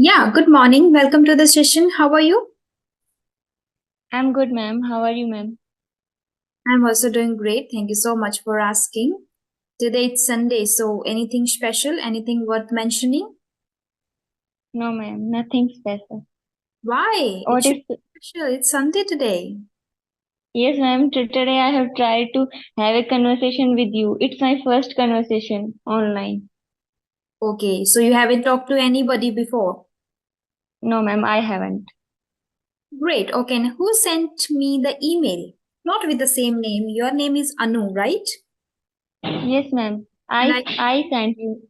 Yeah, good morning. Welcome to the session. How are you? I'm good, ma'am. How are you, ma'am? I'm also doing great. Thank you so much for asking. Today it's Sunday, so anything special, anything worth mentioning? No, ma'am. Nothing special. Why? It What should is? be special. It's Sunday today. Yes, ma'am. Today I have tried to have a conversation with you. It's my first conversation online. Okay, so you haven't talked to anybody before. No, ma'am. I haven't. Great. Okay, and who sent me the email? Not with the same name. Your name is Anu, right? Yes, ma'am. And I I, I sent you,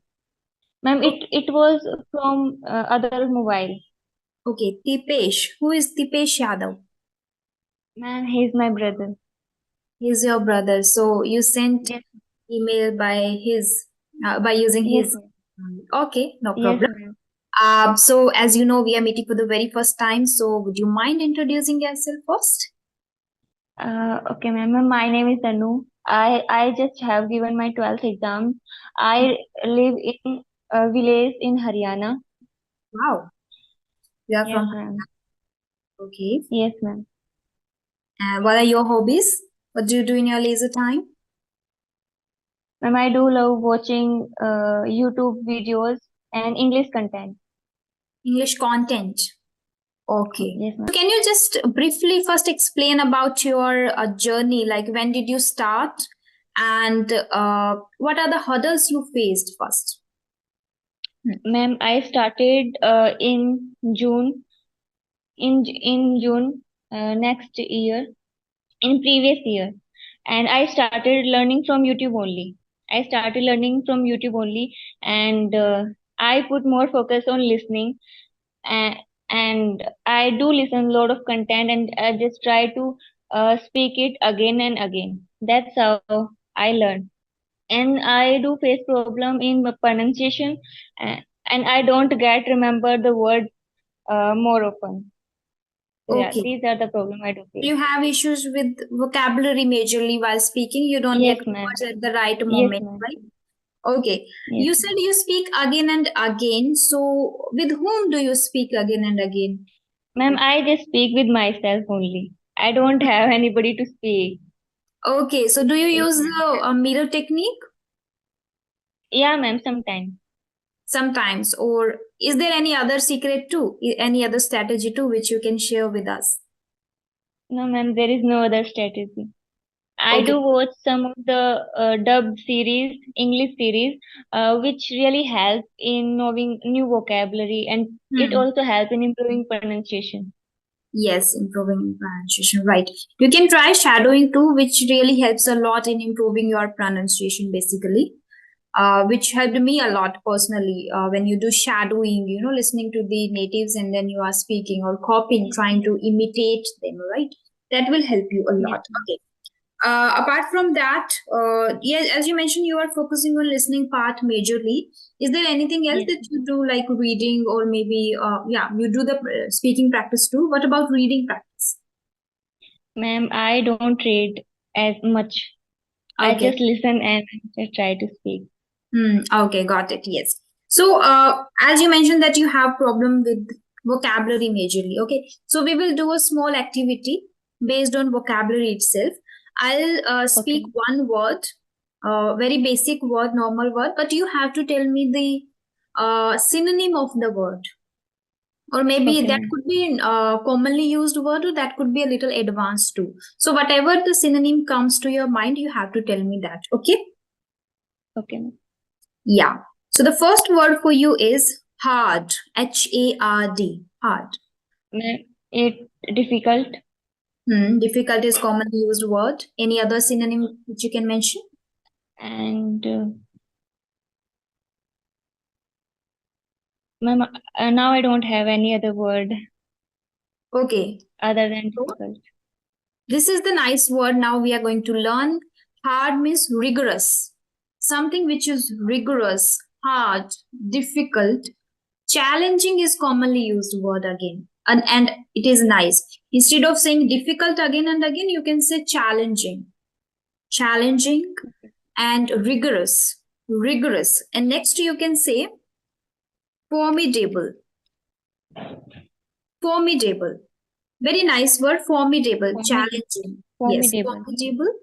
ma'am. okay, It was from other mobile. okay, Tipesh. Who is Tipesh Yadav? Ma'am, he's my brother. He's your brother. So you sent Yes, email by using yes, his. ma'am. Okay, no Yes, problem. ma'am. So as you know, we are meeting for the very first time. So would you mind introducing yourself first? Okay, ma'am. My name is Anu. I just have given my 12th exam. I live in a village in Haryana. Wow, you are Yes, from. ma'am. Okay. Yes, ma'am. What are your hobbies? What do you do in your leisure time? Ma'am, I do love watching YouTube videos and English content. English content. Okay. Yes, ma'am. So can you just briefly first explain about your journey? Like when did you start, and what are the hurdles you faced first? Hmm. Ma'am, I started in June. In June next year, in previous year, and I started learning from YouTube only. I started learning from YouTube only, and I put more focus on listening, and, and I do listen a lot of content, and I just try to speak it again and again. That's how I learn. And I do face problem in the pronunciation, and I don't get remember the word more often. So yeah, Okay. these are the problem I do face. You have issues with vocabulary majorly while speaking. You don't Yes, get ma'am. words at the right Yes, moment, ma'am. right? Okay. Yes, You said ma'am. you speak again and again. So, with whom do you speak again and again? Ma'am, I just speak with myself only. I don't have anybody to speak. Okay. So, do you Yes, use ma'am. the mirror technique Yeah, ma'am, sometimes. sometimes? Or is there any other secret too? Any other strategy too, which you can share with us? No, ma'am, there is no other strategy. I Okay. do watch some of the dubbed series, English series, which really help in knowing new vocabulary, and it Hmm. also helps in improving pronunciation. Yes, improving pronunciation. Right. You can try shadowing too, which really helps a lot in improving your pronunciation, basically. Which helped me a lot personally when you do shadowing, listening to the natives and then you are speaking or copying, Yes, trying to imitate them, right? That will help you a yes, lot. Okay. Apart from that, yeah, as you mentioned, you are focusing on listening part majorly. Is there anything else yes. that you do, like reading or maybe, yeah, you do the speaking practice too? What about reading practice? Ma'am, I don't read as much. I Okay. just listen and I try to speak. Okay, got it. Yes. So, as you mentioned that you have problem with vocabulary majorly. Okay. So we will do a small activity based on vocabulary itself. I'll speak Okay. one word, very basic word, normal word, but you have to tell me the synonym of the word. Or maybe Okay, that ma'am. could be commonly used word, or that could be a little advanced too. So whatever the synonym comes to your mind, you have to tell me that. Okay. Okay, ma'am. Yeah. So the first word for you is hard. Hard. Hard. Ma'am, it difficult, Difficult is commonly used word. Any other synonym which you can mention? and ma'am, now I don't have any other word Okay. other than So difficult. this is the nice word now we are going to learn. Hard means rigorous. Something which is rigorous, hard, difficult. Challenging is commonly used word again. And it is nice. Instead of saying difficult again and again, you can say challenging. Challenging and rigorous. And next you can say formidable. Formidable. Very nice word. Formidable. Formidable. Challenging. Yes. Formidable. Formidable.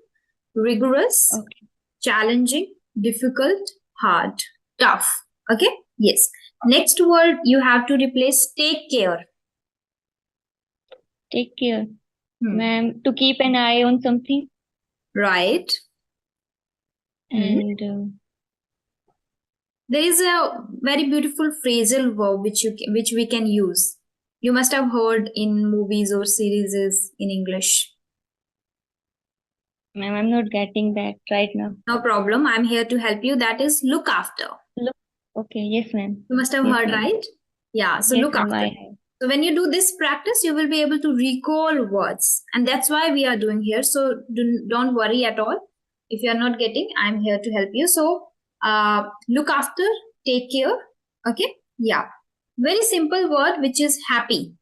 Rigorous. Okay. Challenging. Difficult. Hard. Tough. Okay. Yes. Next word you have to replace take care. Take care. Hmm. Ma'am, to keep an eye on something. Right. And There is a very beautiful phrasal verb which we can use. You must have heard in movies or series in English. ma'am, I'm not getting that right now. No problem. I'm here to help you. That is look after. Okay, yes, ma'am. You must have Yes, heard, ma'am. right? Yeah. So Yes, look ma'am, after. I have. So when you do this practice, you will be able to recall words, and that's why we are doing here. So don't worry at all. If you are not getting, I'm here to help you. So look after, take care. Okay. Yeah. Very simple word, which is happy.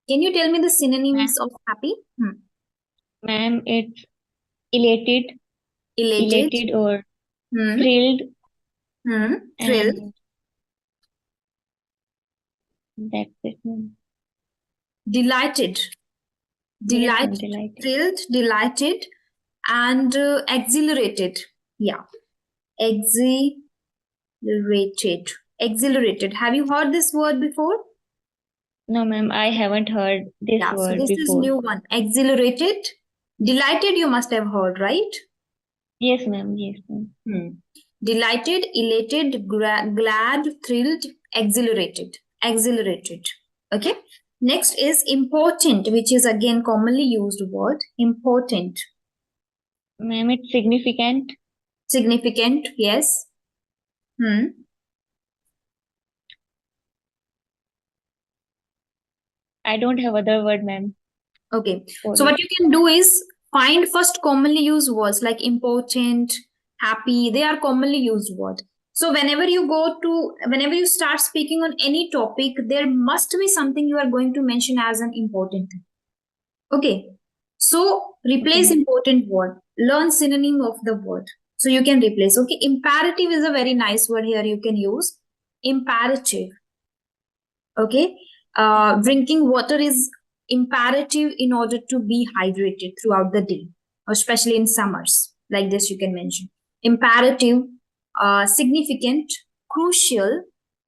Can you tell me the synonyms of happy? Ma'am, it's elated, Elated. or Hmm. thrilled, Thrilled. and that's it, ma'am. Delighted. Yes, ma'am, Delighted. delighted. Thrilled, delighted, and exhilarated. Yeah. Exhilarated. Exhilarated. Have you heard this word before? No, ma'am, I haven't heard this Yeah, so word this is before. new one. Exhilarated. Delighted, you must have heard, right? Yes, ma'am, yes, ma'am. Delighted, elated, glad, thrilled, exhilarated. Exhilarated. Okay. Next is important, which is again commonly used word. Important. Ma'am, it's significant. Significant, yes. I don't have other word, ma'am. Okay. for So it. what you can do is find first commonly used words like important, happy. They are commonly used words. So whenever you start speaking on any topic, there must be something you are going to mention as an important thing. Okay. So replace Okay. important word. Learn synonym of the word. So you can replace. Okay. Imperative is a very nice word here you can use. Imperative. Okay. Drinking water is imperative in order to be hydrated throughout the day, especially in summers. Like this, you can mention imperative, significant, crucial,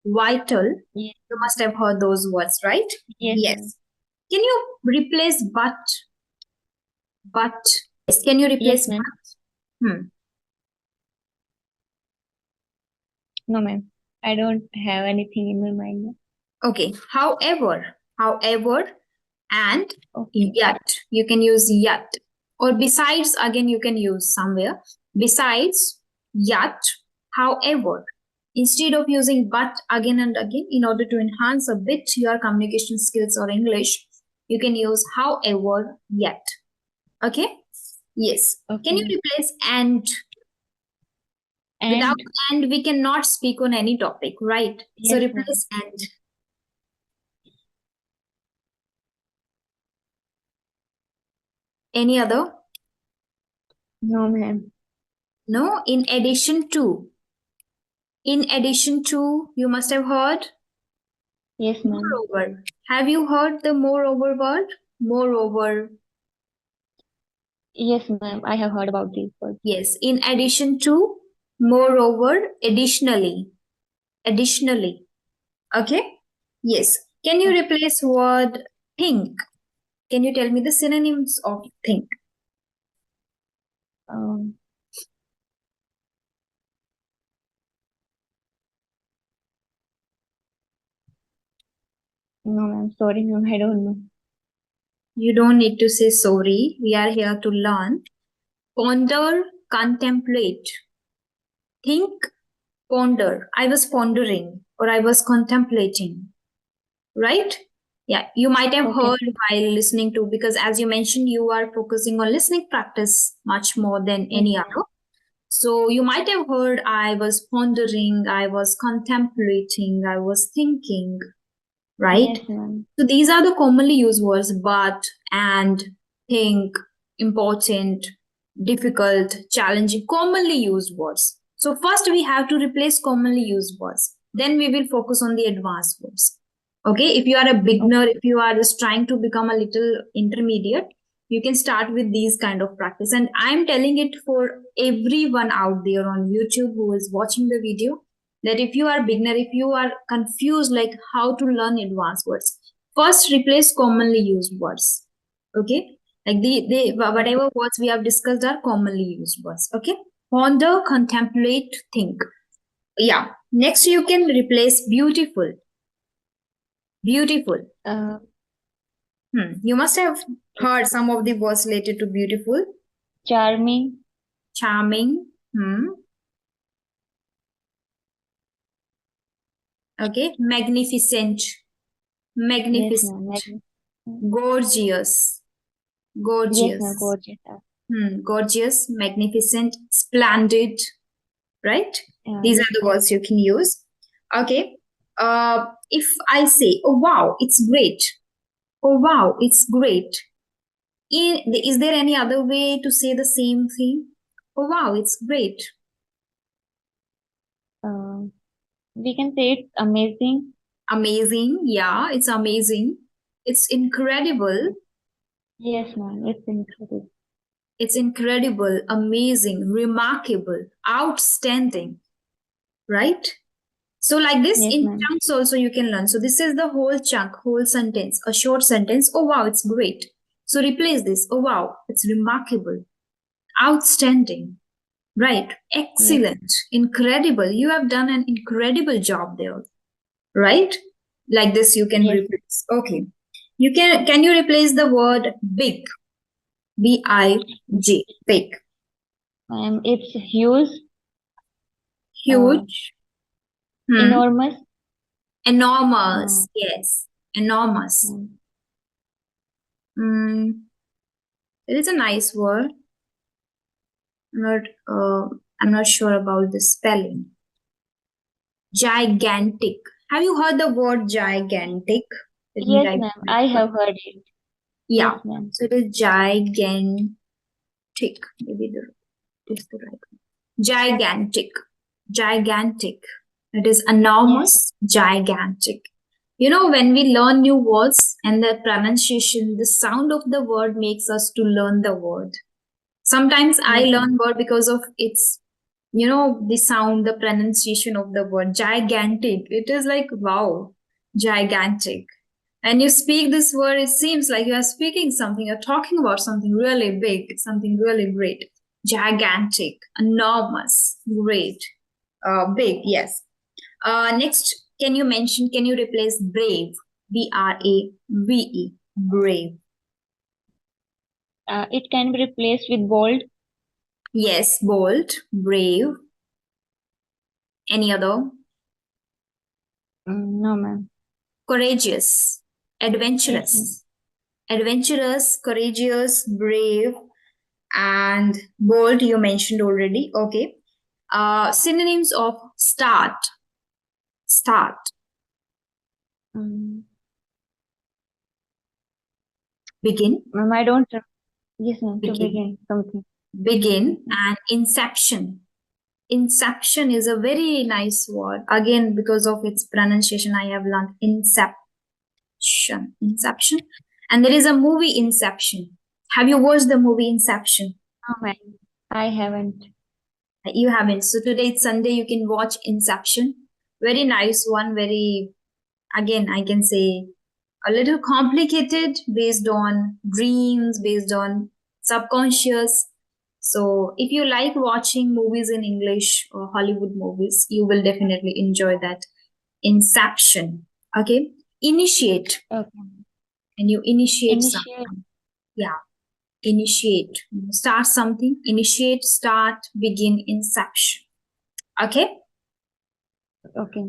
vital. Yes. You must have heard those words, right? Yes, Yes. ma'am. Can you replace but? But. Yes. Can you replace Yes, ma'am. but? No, ma'am. I don't have anything in my mind, ma'am. Okay. However, and Okay. yet. You can use yet. Or besides, again, you can use somewhere. Besides, yet, however. Instead of using but again and again, in order to enhance a bit your communication skills or English, you can use however, yet. Okay? Yes. Can you Okay. replace and? Without and, we cannot speak on any topic, right? So Yes, ma'am. replace and. Any other? No, ma'am. No, in addition to. In addition to, you must have heard Yes, ma'am. moreover. Have you heard the moreover word? Moreover. Yes, ma'am. I have heard about these words. Yes, in addition to, moreover, additionally. Additionally. Okay? Yes. Can you replace word think? Can you tell me the synonyms of think? No, ma'am. Sorry, ma'am. I don't know. You don't need to say sorry. We are here to learn. Ponder, contemplate. Think, ponder. I was pondering or I was contemplating. Right? Yeah, you might have Okay. heard while listening to, because as you mentioned, you are focusing on listening practice much more than any other. So you might have heard I was pondering, I was contemplating, I was thinking, right? Yes, ma'am. So these are the commonly used words but, and, think, important, difficult, challenging, commonly used words. So first we have to replace commonly used words. Then we will focus on the advanced words. Okay, if you are a beginner, if you are just trying to become a little intermediate, you can start with these kind of practice. And I'm telling it for everyone out there on YouTube who is watching the video, that if you are beginner, if you are confused like how to learn advanced words, first replace commonly used words. Okay, like the whatever words we have discussed are commonly used words. Okay, ponder, contemplate, think. Yeah, next you can replace beautiful. Beautiful. You must have heard some of the words related to beautiful. Charming. Charming. Okay. Magnificent. Yes, Magnificent. ma'am. Gorgeous. Yes, ma'am. Gorgeous. Gorgeous. Gorgeous. Magnificent. Splendid. Right? These Yes, are the ma'am. words you can use. Okay. If I say, oh wow, it's great. Oh wow, it's great. Is there any other way to say the same thing? Oh wow, it's great. We can say it's amazing. Amazing. Yeah, it's amazing. It's incredible. Yes, ma'am. It's incredible. It's incredible, amazing, remarkable, outstanding. Right? So, like this, Yes, in ma'am. chunks also you can learn. So, this is the whole chunk, whole sentence, a short sentence. Oh, wow, it's great. So, replace this. Oh, wow, it's remarkable, outstanding. Right? Excellent, incredible. You have done an incredible job there. Right? Like this, you can Yes. replace. Okay. Can you replace the word big? B-I-G. Big. It's huge. Huge. Enormous. Enormous. Yes. Enormous. It is a nice word. I'm not sure about the spelling. Gigantic. Have you heard the word gigantic? Let me Yes, write ma'am. it. I have heard it. Yeah. Yes, ma'am. So it is gigantic. Maybe this is the right one. Gigantic. Gigantic. It is enormous, gigantic. You know, when we learn new words and the pronunciation, the sound of the word makes us to learn the word. Sometimes I Yes, learn word because of its, the sound, the pronunciation of the word. Gigantic. It is like, wow, gigantic. And you speak this word, it seems like you are speaking something, you're talking about something really big, something really great. Gigantic, enormous, great, big, yes. Next, can you replace brave? B-R-A-V-E, brave. It can be replaced with bold. Yes, bold, brave. Any other? No, ma'am. Courageous, adventurous. Yes, Adventurous, courageous, brave, and bold you mentioned already. Okay. Synonyms of start. Start. Begin. Ma'am, I don't. Yes, ma'am. To Begin. begin something. Begin and inception. Inception is a very nice word. Again, because of its pronunciation, I have learned inception. Inception. And there is a movie Inception. Have you watched the movie Inception? No, ma'am. I haven't. You haven't. So today it's Sunday, you can watch Inception. Very nice one. Very, again, I can say a little complicated, based on dreams, based on subconscious. So if you like watching movies in English or Hollywood movies, you will definitely enjoy that. Inception. Okay. Initiate. Okay. And you initiate Initiate. something. Yeah. Initiate. Start something. Initiate, start, begin, inception. Okay. Okay.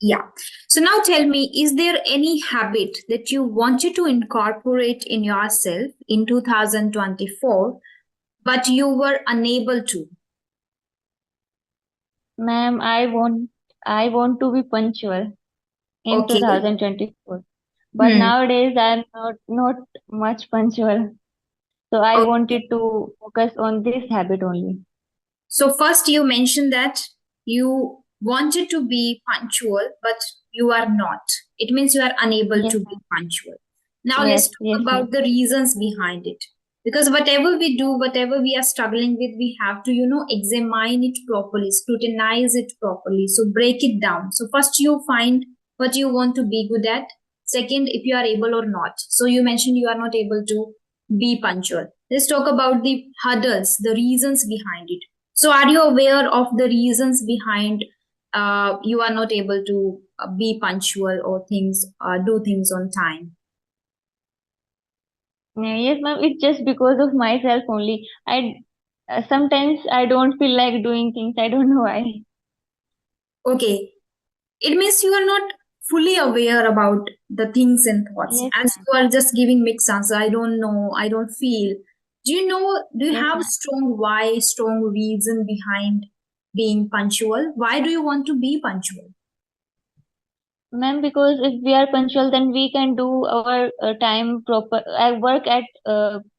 Yeah. So now tell me, is there any habit that you wanted to incorporate in yourself in 2024, but you were unable to? Ma'am, I want to be punctual in Okay. 2024. But nowadays I'm not much punctual. So I Okay. wanted to focus on this habit only. So first you mentioned that you wanted to be punctual, but you are not. It means you are unable Yes, to be ma'am. punctual. Now let's Yes, talk yes, ma'am. about the reasons behind it. Because whatever we do, whatever we are struggling with, we have to, examine it properly, scrutinize it properly. So break it down. So first you find what you want to be good at. Second, if you are able or not. So you mentioned you are not able to be punctual. Let's talk about the hurdles, the reasons behind it. So are you aware of the reasons behind you are not able to be punctual or things do things on time? Yes, ma'am. It's just because of myself only. Sometimes I don't feel like doing things. I don't know why. Okay, it means you are not fully aware about the things and thoughts, Yes, as ma'am. you are just giving mixed answer. I don't know, I don't feel. Do you Yes, have a ma'am. strong why, strong reason behind being punctual? Why do you want to be punctual? Ma'am, because if we are punctual, then we can do our time proper. I work at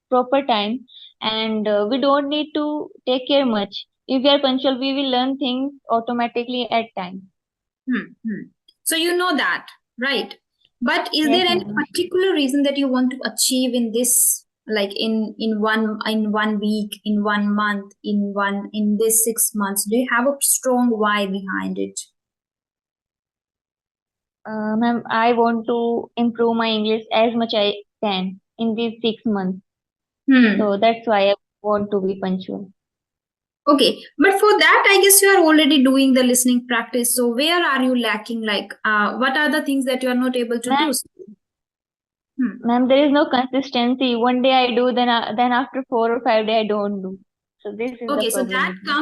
proper time, and we don't need to take care much. If we are punctual, we will learn things automatically at time. Hmm. So you know that, right? But is Yes, there any ma'am. particular reason that you want to achieve in this, like in one week, in 1 month, in this 6 months? Do you have a strong why behind it? Ma'am, I want to improve my English as much I can in these 6 months. Hmm. So that's why I want to be punctual. Okay, but for that, I guess you are already doing the listening practice. So where are you lacking? Like, what are the things that you are not able to Ma'am, do? Hmm. there is no consistency. One day I do, then after 4 or 5 days I don't do. So this is the Okay, so problem that with me.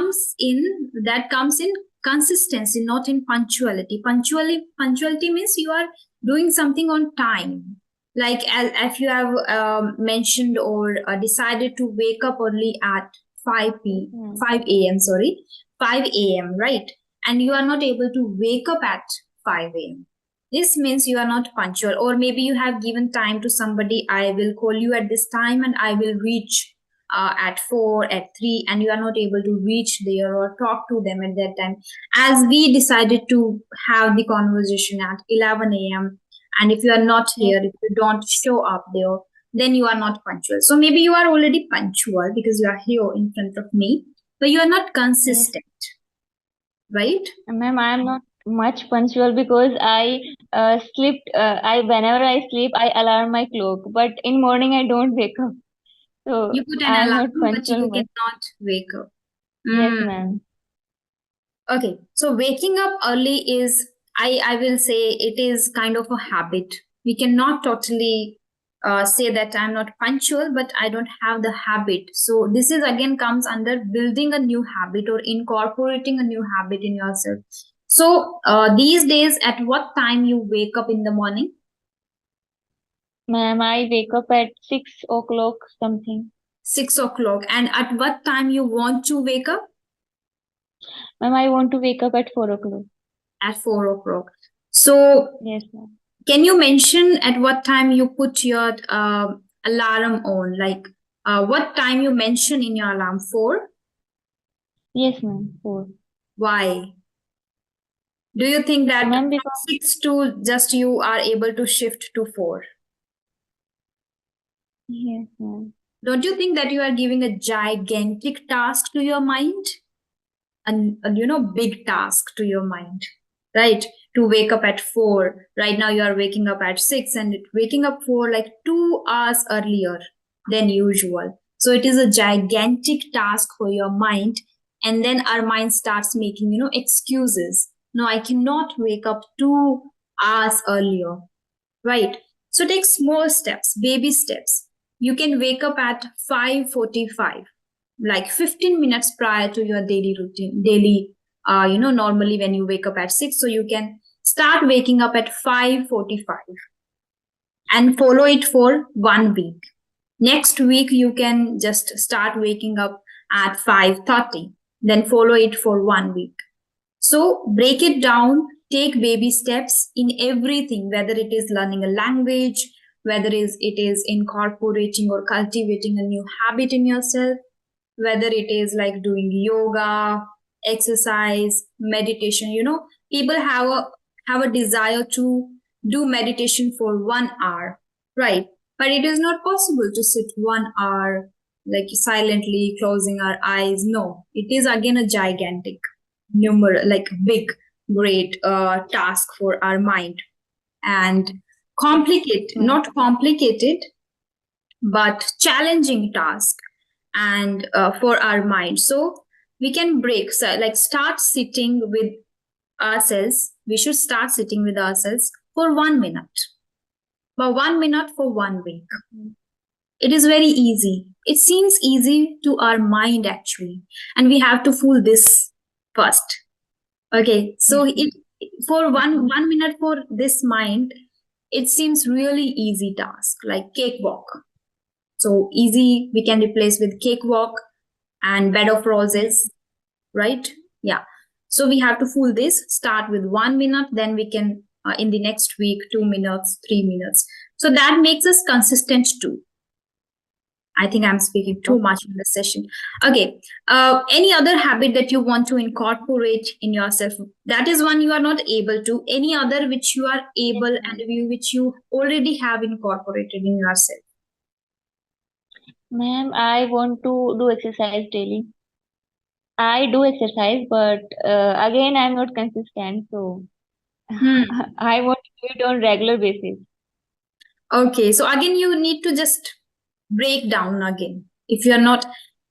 comes in consistency, not in punctuality. Punctuality means you are doing something on time. Like as if you have mentioned or decided to wake up early at 5 a.m. Sorry, 5 a.m. Right, and you are not able to wake up at 5 a.m. This means you are not punctual, or maybe you have given time to somebody. I will call you at this time, and I will reach at 4 at 3, and you are not able to reach there or talk to them at that time, as we decided to have the conversation at 11 a.m. And if you are not Yes, here, if you don't show up there, then you are not punctual. So maybe you are already punctual because you are here in front of me, but you are not yes. consistent, right? Ma'am, I am not much punctual because I slept. I whenever I sleep, I alarm my clock. But in morning, I don't wake up. So You put an I am not alarm, but you punctual much. cannot wake up. Yes, Mm. ma'am. Okay, so waking up early is, I will say, it is kind of a habit. We cannot totally say that I'm not punctual, but I don't have the habit. So this is again comes under building a new habit or incorporating a new habit in yourself. So these days, at what time you wake up in the morning? Ma'am, I wake up at 6 o'clock something. 6 o'clock. And at what time you want to wake up? Ma'am, I want to wake up at 4 o'clock. At 4 o'clock. So Yes, ma'am. can you mention at what time you put your alarm on? Like, what time you mention in your alarm? 4? Yes, ma'am. 4. Why? Do you think that Ma'am, from because 6 to just you are able to shift to 4? yes, ma'am. Don't you think that you are giving a gigantic task to your mind? A big task to your mind, right? To wake up at 4. Right now you are waking up at 6 and waking up for like 2 hours earlier than usual. So it is a gigantic task for your mind, and then our mind starts making excuses. No, I cannot wake up 2 hours earlier, right? So take small steps, baby steps. You can wake up at 5:45, like 15 minutes prior to your daily routine, normally when you wake up at 6, so you can start waking up at 5:45 and follow it for 1 week. Next week you can just start waking up at 5:30, then follow it for 1 week. So break it down, take baby steps in everything, whether it is learning a language, whether it is incorporating or cultivating a new habit in yourself, whether it is like doing yoga, exercise, meditation. People have a desire to do meditation for 1 hour, right? But it is not possible to sit 1 hour like silently closing our eyes. No, it is again a gigantic like big, great task for our mind, and not complicated, but challenging task, and for our mind. So we can break, so like start sitting with ourselves. We should start sitting with ourselves for 1 minute, but 1 minute for 1 week. It is very easy. It seems easy to our mind actually, and we have to fool this first. Okay, so it for one minute for this mind, it seems really easy task like cakewalk. So easy we can replace with cakewalk and bed of roses, right? Yeah. So we have to fool this. Start with 1 minute, then we can in the next week 2 minutes, 3 minutes. So that makes us consistent too. I think I'm speaking too much in this session. Okay. Any other habit that you want to incorporate in yourself? That is one you are not able to. Any other which you are able and which you already have incorporated in yourself? Ma'am, I want to do exercise daily. I do exercise, but again, I'm not consistent, so I want to do it on regular basis. Okay, so again, you need to just break down again. If you're not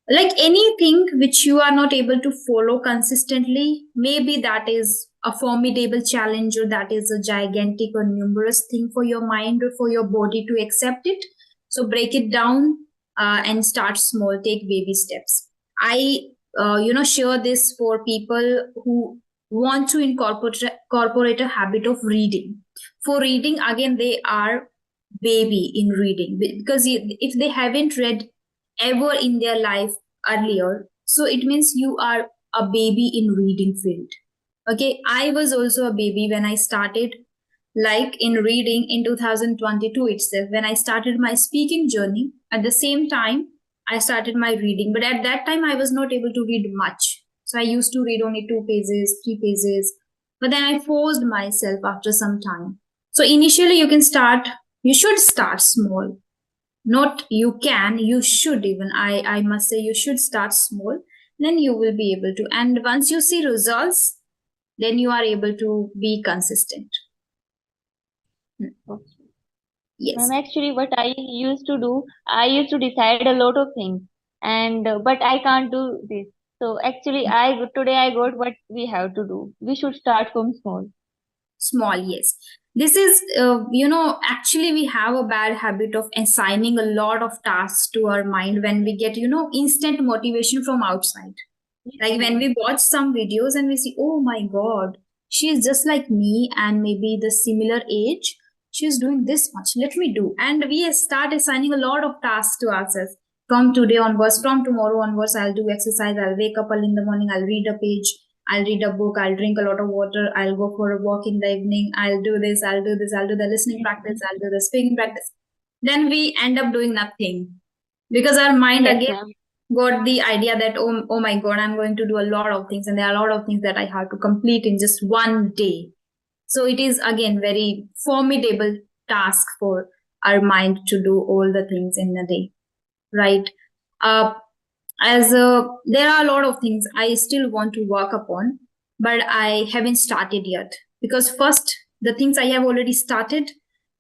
like anything which you are not able to follow consistently, maybe that is a formidable challenge, or that is a gigantic or numerous thing for your mind or for your body to accept it. So break it down and start small, take baby steps. I, share this for people who want to incorporate a habit of reading. For reading, again, they are baby in reading, because if they haven't read ever in their life earlier, so it means you are a baby in reading field. Okay, I was also a baby when I started, like in reading in 2022 itself, when I started my speaking journey. At the same time I started my reading, but at that time I was not able to read much, so I used to read only 2 pages, 3 pages, but then I forced myself after some time. So initially you should start small. Not you can, you should, even I must say, you should start small. Then you will be able to, and once you see results, then you are able to be consistent. Yes. Ma'am, actually, what I used to do, I used to decide a lot of things, and but I can't do this. So actually, today I got what we have to do. We should start from small. Small, yes. This is actually we have a bad habit of assigning a lot of tasks to our mind when we get instant motivation from outside. Like when we watch some videos and we see, oh my god, she is just like me and maybe the similar age, she's doing this much, let me do. And we start assigning a lot of tasks to ourselves. From today onwards, from tomorrow onwards, I'll do exercise, I'll wake up early in the morning, I'll read a page, I'll read a book, I'll drink a lot of water, I'll go for a walk in the evening, I'll do this, I'll do this, I'll do the listening practice, I'll do the speaking practice. Then we end up doing nothing, because our mind Yes, again ma'am. got the idea that oh my god, I'm going to do a lot of things, and there are a lot of things that I have to complete in just one day. So it is again very formidable task for our mind to do all the things in a day, right? As there are a lot of things I still want to work upon, but I haven't started yet, because first the things I have already started,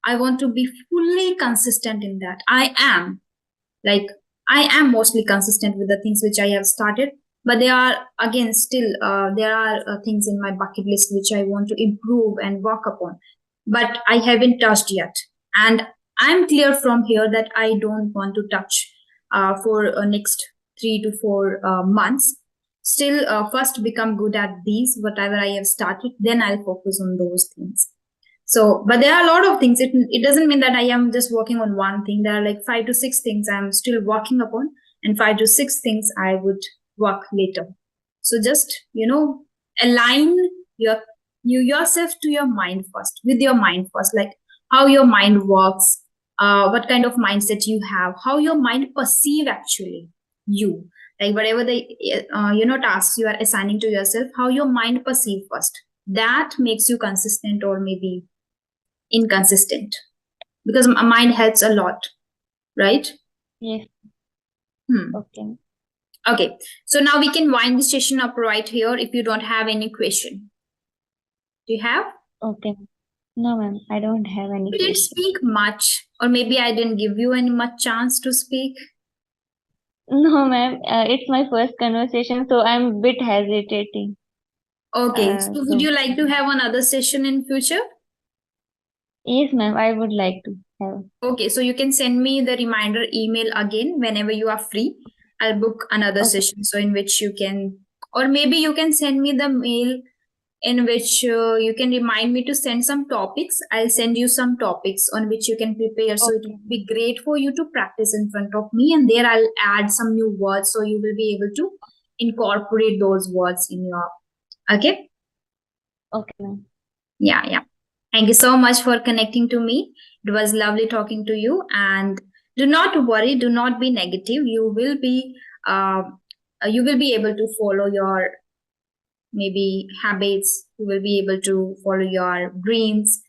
I want to be fully consistent in that. Like I am mostly consistent with the things which I have started, but there are again still there are things in my bucket list which I want to improve and work upon, but I haven't touched yet. And I'm clear from here that I don't want to touch for next 3 to 4 months. Still, first become good at these whatever I have started, then I'll focus on those things. So, but there are a lot of things. It doesn't mean that I am just working on one thing. There are like 5 to 6 things I'm still working upon, and 5 to 6 things I would work later. So just align yourself to your mind first, with your mind first, like how your mind works, what kind of mindset you have, how your mind perceive actually you, like whatever the tasks you are assigning to yourself, how your mind perceive first. that makes you consistent or maybe inconsistent, because mind helps a lot, right? Yes. Hmm. Okay. Okay, so now we can wind the session up right here if you don't have any question. Do you have? Okay. No, ma'am, I don't have any You didn't question. speak much, or maybe I didn't give you any much chance to speak. No, ma'am, it's my first conversation, so I'm a bit hesitating. Okay, so would So you like to have another session in future? yes, ma'am, I would like to have. Okay, so you can send me the reminder email again whenever you are free. I'll book another Okay. session so in which you can, or maybe you can send me the mail in which you can remind me to send some topics. I'll send you some topics on which you can prepare. So it Okay. will be great for you to practice in front of me, and there I'll add some new words so you will be able to incorporate those words in your. Okay? Okay, ma'am. Yeah, yeah. Thank you so much for connecting to me. It was lovely talking to you. And do not worry, do not be negative. Uh, you will be able to follow your maybe habits. You will be able to follow your dreams,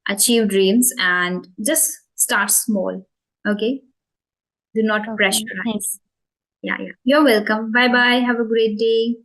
achieve dreams, and just start small. Okay. Do not Okay. Thank pressurize. Yeah, yeah. You're welcome. Bye you. bye. Have a great day.